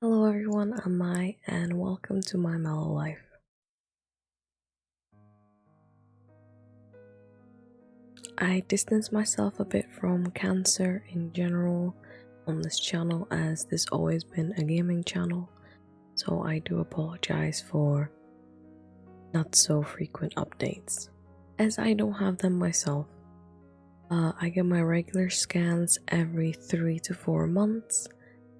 Hello everyone, I'm Mai and welcome to my mellow life. I distance myself a bit from cancer in general on this channel as this always been a gaming channel, so I do apologize for not so frequent updates as I don't have them myself. I get my regular scans every 3 to 4 months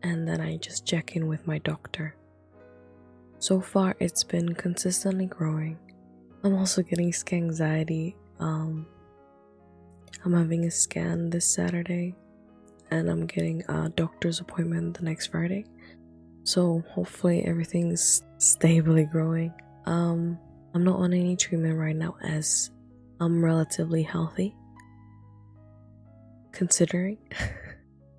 and then I just check in with my doctor. So far it's been consistently growing. I'm also getting anxiety. I'm having a scan this Saturday and I'm getting a doctor's appointment the next Friday. So hopefully everything's stably growing. I'm not on any treatment right now as I'm relatively healthy considering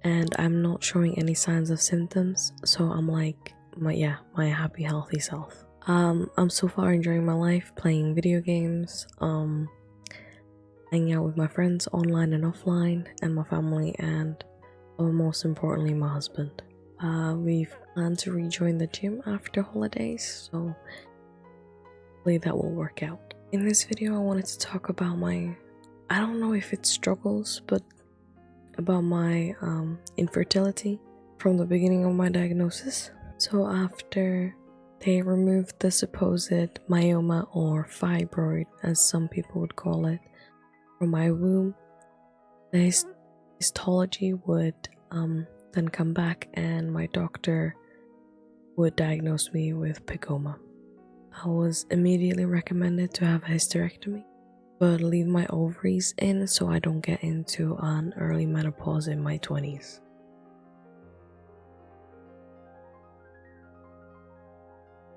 and I'm not showing any signs of symptoms, so I'm like my happy healthy self. I'm so far enjoying my life, playing video games, hanging out with my friends online and offline, and my family, and most importantly my husband. We've planned to rejoin the gym after holidays, so hopefully that will work out. In this video I wanted to talk about my, I don't know if it's struggles, but about my infertility from the beginning of my diagnosis. So after they removed the supposed myoma or fibroid, as some people would call it, from my womb, the histology would then come back and my doctor would diagnose me with PEComa. I was immediately recommended to have a hysterectomy, but leave my ovaries in so I don't get into an early menopause in my 20s.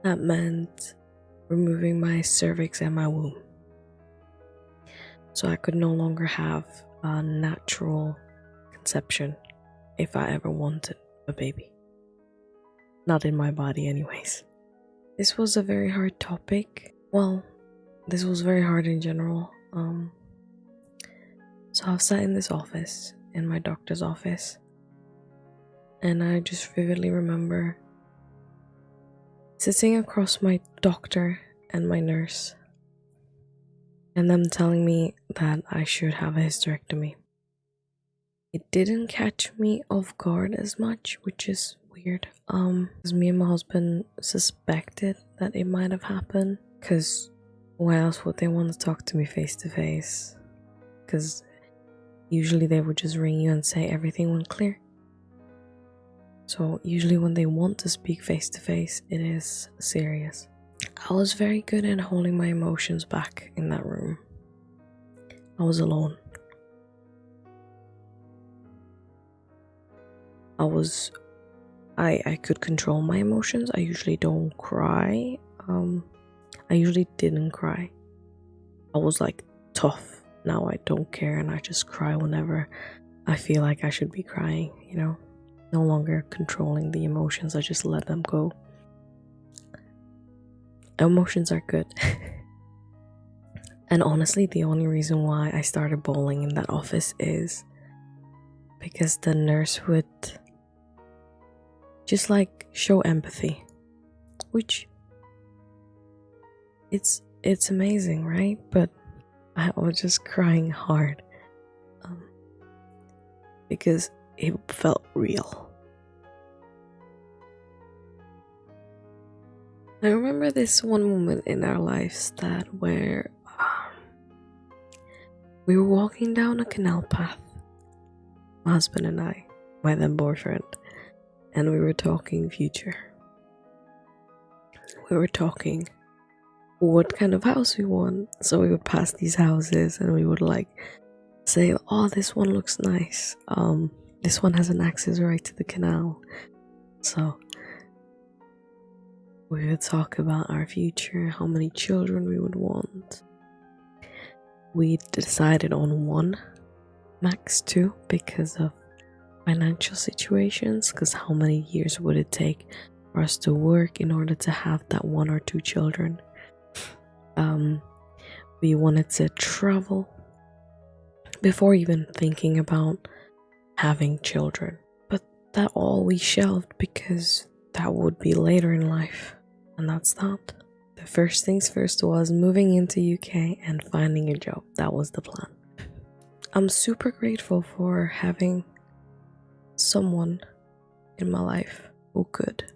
That meant removing my cervix and my womb, so I could no longer have a natural conception if I ever wanted a baby. Not in my body anyways. This was a very hard topic. Well, this was very hard in general. So I've sat in this office, in my doctor's office, and I just vividly remember sitting across my doctor and my nurse and them telling me that I should have a hysterectomy. It didn't catch me off guard as much, which is weird, because me and my husband suspected that it might have happened, because why else would they want to talk to me face to face? Because usually they would just ring you and say everything went clear. So usually when they want to speak face to face, it is serious. I was very good at holding my emotions back in that room. I was alone. I could control my emotions. I usually don't cry. I usually didn't cry. I was like tough. Now I don't care and I just cry whenever I feel like I should be crying, you know? No longer controlling the emotions, I just let them go. Emotions are good. And honestly, the only reason why I started bawling in that office is because the nurse would just like show empathy, which it's amazing, right? But I was just crying hard because it felt real. I remember this one moment in our lives where we were walking down a canal path, my husband and I, my then boyfriend, and we were talking future. We were talking what kind of house we want. So we would pass these houses and we would like say, oh, this one looks nice. This one has an access right to the canal. So we would talk about our future, how many children we would want. We decided on 1, max 2, because of financial situations, because how many years would it take for us to work in order to have that 1 or 2 children. We wanted to travel before even thinking about having children, but that all we shelved because that would be later in life, and that's that. The first things first was moving into UK and finding a job. That was the plan. I'm super grateful for having someone in my life who could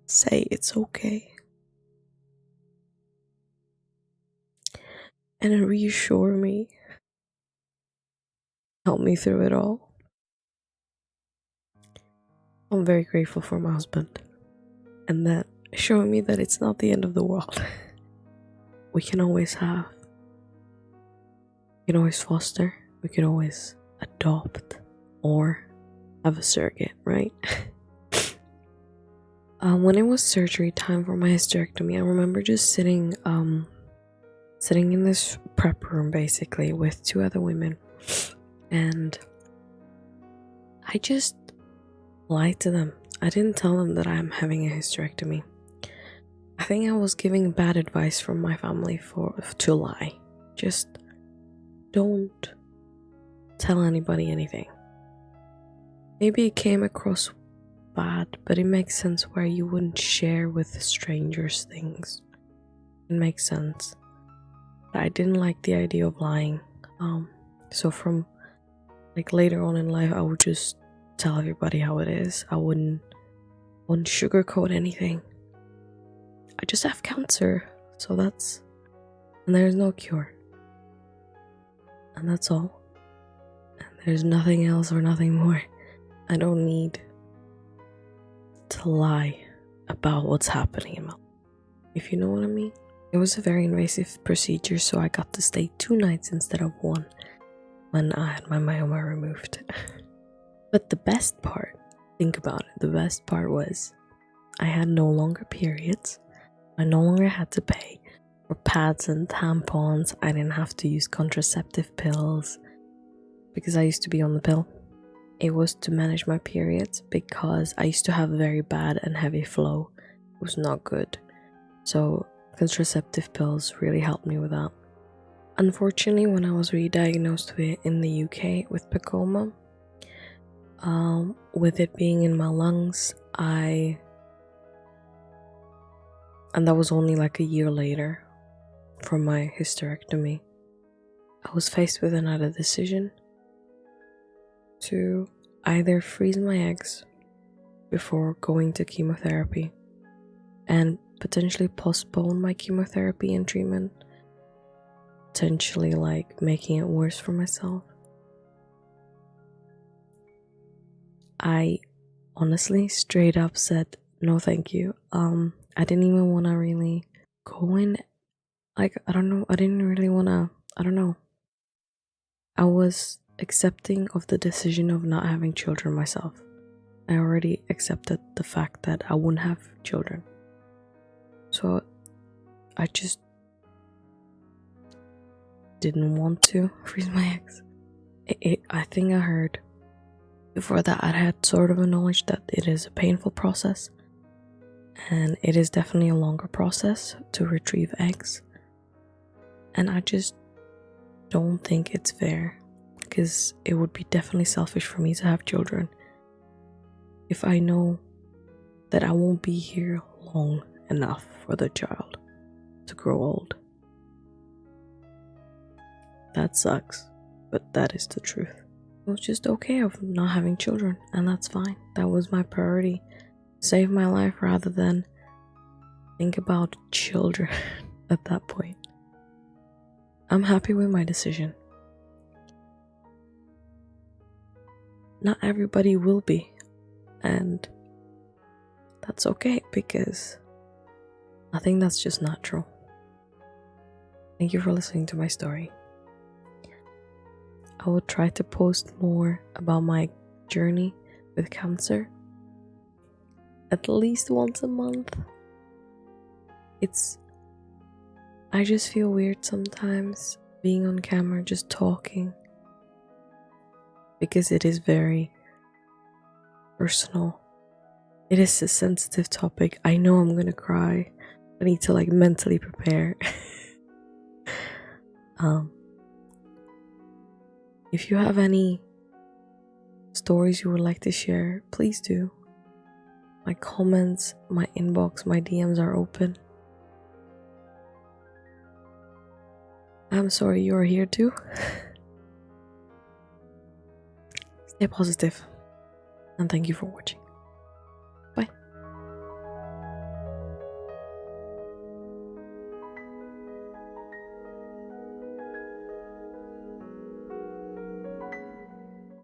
say it's okay and reassure me, help me through it all. I'm very grateful for my husband and that showing me that it's not the end of the world. We can always foster, we can always adopt or have a surrogate, right? When it was surgery time for my hysterectomy, I remember just sitting in this prep room basically with 2 other women, and I just lied to them. I didn't tell them that I'm having a hysterectomy. I think I was giving bad advice from my family to lie. Just don't tell anybody anything. Maybe it came across bad, but it makes sense where you wouldn't share with strangers things. It makes sense. But I didn't like the idea of lying. So from like later on in life, I would just tell everybody how it is. I wouldn't sugarcoat anything. I just have cancer, and there's no cure. And that's all. And there's nothing else or nothing more. I don't need to lie about what's happening in my life, if you know what I mean. It was a very invasive procedure, so I got to stay 2 nights instead of 1 when I had my myoma removed. But the best part, think about it, the best part was I had no longer periods. I no longer had to pay for pads and tampons. I didn't have to use contraceptive pills because I used to be on the pill. It was to manage my periods because I used to have very bad and heavy flow. It was not good. So contraceptive pills really helped me with that. Unfortunately, when I was re-diagnosed in the UK with PEComa, with it being in my lungs, and that was only like a year later from my hysterectomy, I was faced with another decision to either freeze my eggs before going to chemotherapy and potentially postpone my chemotherapy and treatment, potentially like making it worse for myself. I honestly straight up said no thank you. I didn't even want to really go in, like, I didn't really want to, I was accepting of the decision of not having children myself. I already accepted the fact that I wouldn't have children. So I just didn't want to freeze my eggs. I think I heard before that I had sort of a knowledge that it is a painful process, and it is definitely a longer process to retrieve eggs. And I just don't think it's fair, because it would be definitely selfish for me to have children if I know that I won't be here long enough for the child to grow old. That sucks, but that is the truth. I was just okay of not having children, and that's fine. That was my priority. Save my life rather than think about children at that point. I'm happy with my decision. Not everybody will be, and that's okay, because I think that's just natural. Thank you for listening to my story. I will try to post more about my journey with cancer at least once a month. I just feel weird sometimes being on camera just talking, because it is very personal. It is a sensitive topic. I know I'm gonna cry. I need to mentally prepare. If you have any stories you would like to share, please do. My comments, my inbox, my DMs are open. I'm sorry you're here too. Stay positive, and thank you for watching.